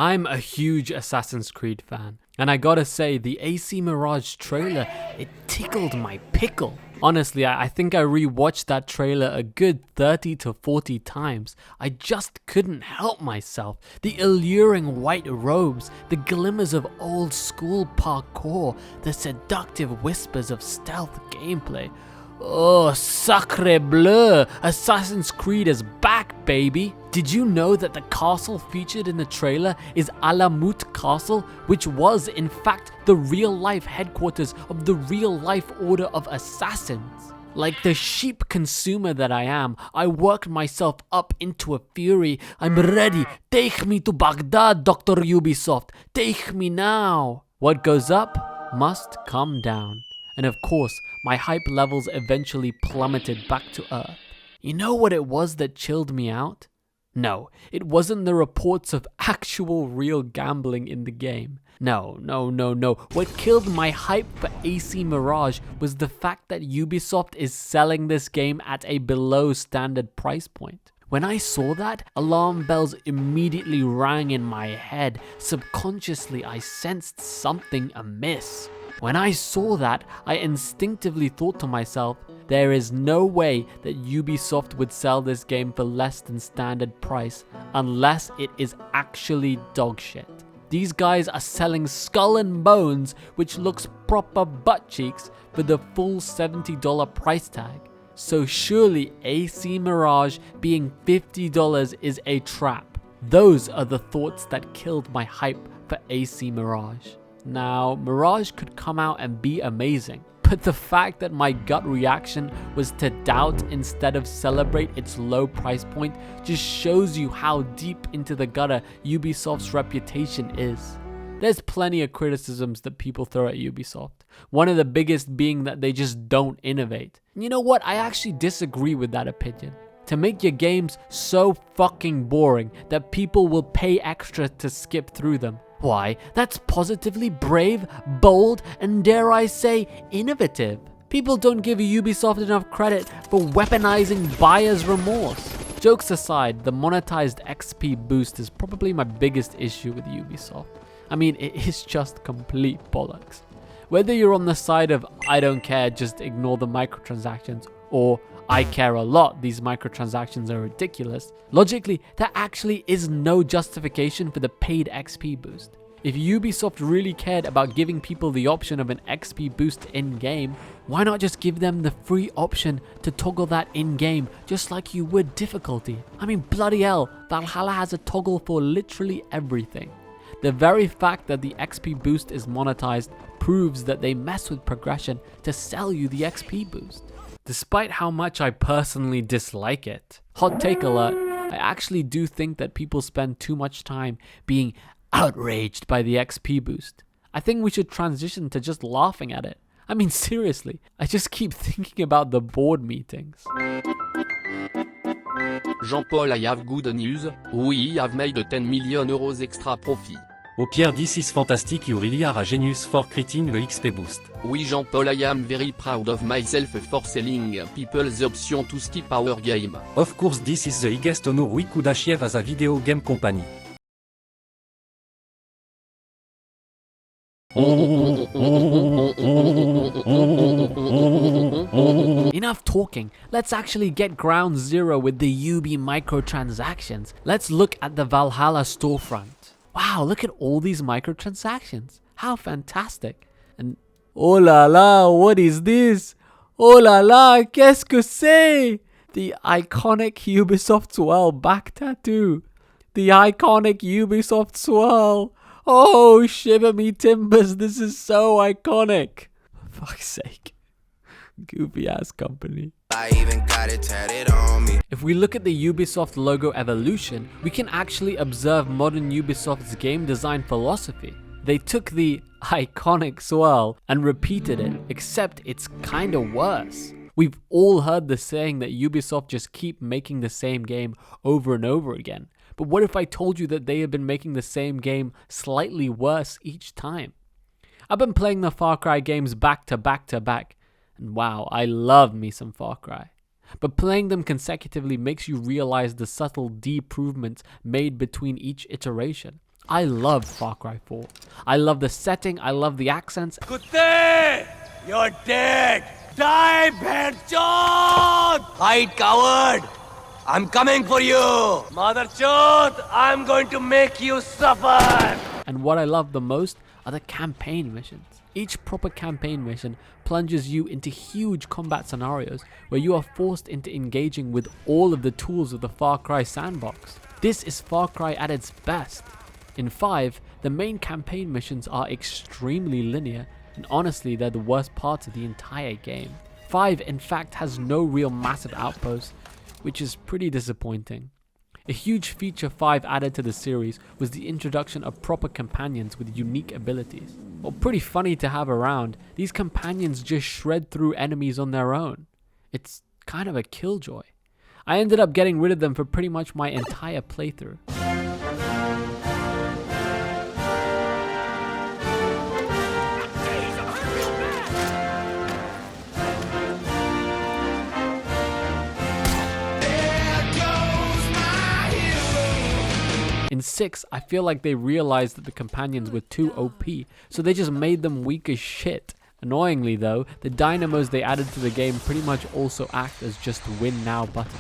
I'm a huge Assassin's Creed fan, and I gotta say, the AC Mirage trailer, it tickled my pickle. Honestly, I think I rewatched that trailer a good 30 to 40 times. I just couldn't help myself. The alluring white robes, the glimmers of old school parkour, the seductive whispers of stealth gameplay. Oh, sacre bleu! Assassin's Creed is back, baby! Did you know that the castle featured in the trailer is Alamut Castle, which was, in fact, the real-life headquarters of the real-life Order of Assassins? Like the sheep consumer that I am, I worked myself up into a fury. I'm ready. Take me to Baghdad, Dr. Ubisoft. Take me now. What goes up must come down. And of course, my hype levels eventually plummeted back to earth. You know what it was that chilled me out? No, it wasn't the reports of actual real gambling in the game. No. What killed my hype for AC Mirage was the fact that Ubisoft is selling this game at a below standard price point. When I saw that, alarm bells immediately rang in my head. Subconsciously, I sensed something amiss. When I saw that, I instinctively thought to myself, there is no way that Ubisoft would sell this game for less than standard price unless it is actually dog shit. These guys are selling Skull and Bones, which looks proper butt cheeks, for the full $70 price tag. So surely AC Mirage being $50 is a trap. Those are the thoughts that killed my hype for AC Mirage. Now, Mirage could come out and be amazing, but the fact that my gut reaction was to doubt instead of celebrate its low price point just shows you how deep into the gutter Ubisoft's reputation is. There's plenty of criticisms that people throw at Ubisoft, one of the biggest being that they just don't innovate. You know what? I actually disagree with that opinion. To make your games so fucking boring that people will pay extra to skip through them. Why, that's positively brave, bold, and dare I say, innovative. People don't give Ubisoft enough credit for weaponizing buyer's remorse. Jokes aside, the monetized XP boost is probably my biggest issue with Ubisoft. I mean, it is just complete bollocks. Whether you're on the side of I don't care, just ignore the microtransactions, or I care a lot, these microtransactions are ridiculous, logically, there actually is no justification for the paid XP boost. If Ubisoft really cared about giving people the option of an XP boost in-game, why not just give them the free option to toggle that in-game, just like you would difficulty? I mean, bloody hell, Valhalla has a toggle for literally everything. The very fact that the XP boost is monetized proves that they mess with progression to sell you the XP boost. Despite how much I personally dislike it, hot take alert, I actually do think that people spend too much time being outraged by the XP boost. I think we should transition to just laughing at it. I mean, seriously, I just keep thinking about the board meetings. Jean-Paul, I have good news. We have made 10 million euros extra profit. Au Pierre, this is fantastic. You really are a genius for creating the XP boost. Oui, Jean-Paul, I am very proud of myself for selling people the option to skip our game. Of course, this is the biggest honor we could achieve as a video game company. Enough talking, let's actually get ground zero with the Ubi microtransactions. Let's look at the Valhalla storefront. Wow, look at all these microtransactions. How fantastic. And oh la la, what is this? Oh la la, qu'est-ce que c'est? The iconic Ubisoft swirl back tattoo. The iconic Ubisoft swirl. Oh, shiver me timbers, this is so iconic. For fuck's sake. Goofy ass company. I even got it tatted on me. If we look at the Ubisoft logo evolution, we can actually observe modern Ubisoft's game design philosophy. They took the iconic swirl and repeated it, except it's kinda worse. We've all heard the saying that Ubisoft just keep making the same game over and over again. But what if I told you that they have been making the same game slightly worse each time? I've been playing the Far Cry games back to back to back, and wow, I love me some Far Cry. But playing them consecutively makes you realize the subtle improvements made between each iteration. I love Far Cry 4. I love the setting, I love the accents. Kutte! You're dead! Die, Bhedchod! Hide, coward! I'm coming for you! Mother Chod, I'm going to make you suffer! And what I love the most are the campaign missions. Each proper campaign mission plunges you into huge combat scenarios where you are forced into engaging with all of the tools of the Far Cry sandbox. This is Far Cry at its best. In 5, the main campaign missions are extremely linear, and honestly they're the worst parts of the entire game. 5 in fact has no real massive outposts, which is pretty disappointing. A huge feature 5 added to the series was the introduction of proper companions with unique abilities. Well, pretty funny to have around, these companions just shred through enemies on their own. It's kind of a killjoy. I ended up getting rid of them for pretty much my entire playthrough. In 6, I feel like they realized that the companions were too OP, so they just made them weak as shit. Annoyingly though, the dynamos they added to the game pretty much also act as just win now buttons.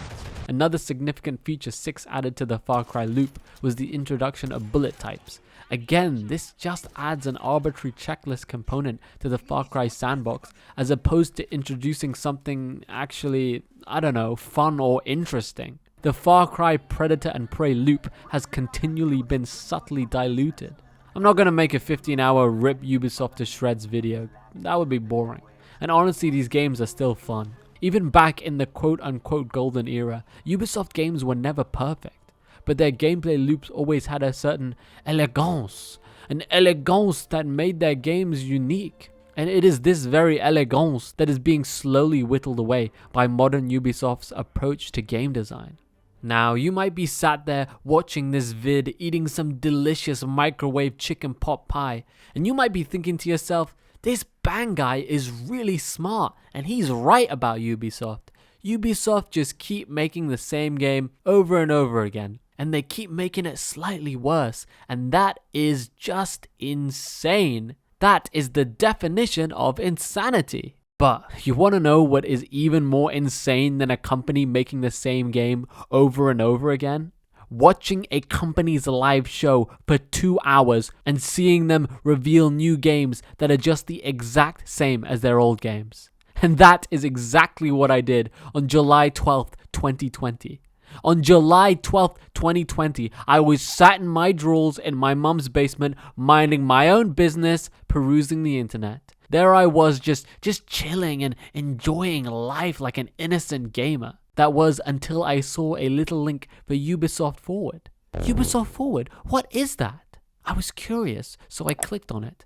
Another significant feature 6 added to the Far Cry loop was the introduction of bullet types. Again, this just adds an arbitrary checklist component to the Far Cry sandbox as opposed to introducing something actually, I don't know, fun or interesting. The Far Cry Predator and Prey loop has continually been subtly diluted. I'm not gonna make a 15-hour rip Ubisoft to shreds video, that would be boring. And honestly, these games are still fun. Even back in the quote-unquote golden era, Ubisoft games were never perfect, but their gameplay loops always had a certain elegance, an elegance that made their games unique. And it is this very elegance that is being slowly whittled away by modern Ubisoft's approach to game design. Now, you might be sat there watching this vid eating some delicious microwave chicken pot pie, and you might be thinking to yourself, this Bang guy is really smart, and he's right about Ubisoft. Ubisoft just keep making the same game over and over again, and they keep making it slightly worse, and that is just insane. That is the definition of insanity. But you want to know what is even more insane than a company making the same game over and over again? Watching a company's live show for 2 hours and seeing them reveal new games that are just the exact same as their old games. And that is exactly what I did on July 12th, 2020. On July 12th, 2020, I was sat in my drawers in my mum's basement, minding my own business, perusing the internet. There I was just chilling and enjoying life like an innocent gamer. That was until I saw a little link for Ubisoft Forward. Ubisoft Forward? What is that? I was curious, so I clicked on it.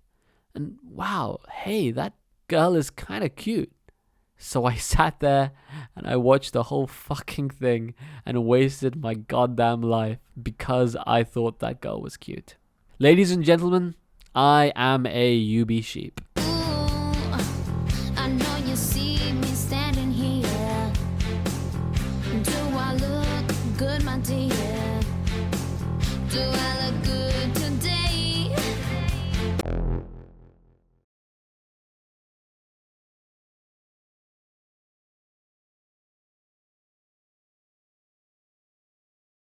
And wow, hey, that girl is kind of cute. So I sat there and I watched the whole fucking thing and wasted my goddamn life because I thought that girl was cute. Ladies and gentlemen, I am a Ubi sheep.